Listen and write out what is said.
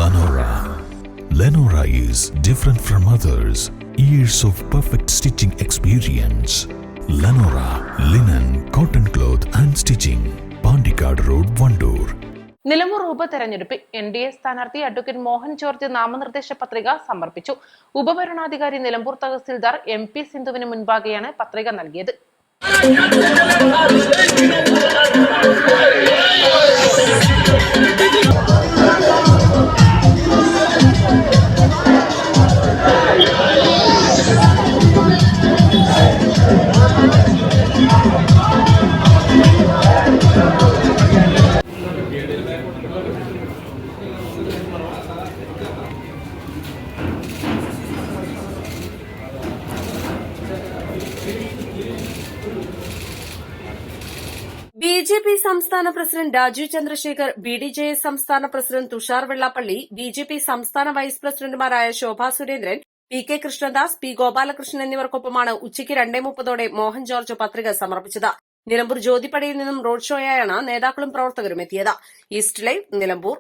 Lenora. Lenora is different from others. Years of perfect stitching experience. Lenora linen, cotton cloth and stitching. Pandikad Road, Vandoor. Nilambur ഉപതെരഞ്ഞെടുപ്പിൽ NDA സ്ഥാനാർത്ഥി advocate Mohan George നാമനിർദ്ദേശ പത്രിക സമർപ്പിച്ചു. ഉപഭരണാധികാരി Nilambur tahsildar MP സിന്ധുവിന് മുൻപാകെയാണ് പത്രിക നൽകിയത്. BJP സംസ്ഥാന president Rajeev Chandrasekhar, BDJS സംസ്ഥാന പ്രസിഡന്റ് തുഷാർ വെള്ളാപ്പള്ളി, BJP സംസ്ഥാന വൈസ് പ്രസിഡന്റുമാരായ ശോഭാ സുരേന്ദ്രൻ, PK കൃഷ്ണദാസ്, P ഗോപാലകൃഷ്ണൻ എന്നിവർക്കൊപ്പമാണ് ഉച്ചയ്ക്ക് 2:30 മോഹൻ ജോർജ് പത്രിക സമർപ്പിച്ചത്. നിലമ്പൂർ ജ്യോതിപ്പടിയിൽ നിന്നും റോഡ് ഷോയായാണ് നേതാക്കളും പ്രവർത്തകരും എത്തിയത്. East live, Nilambur.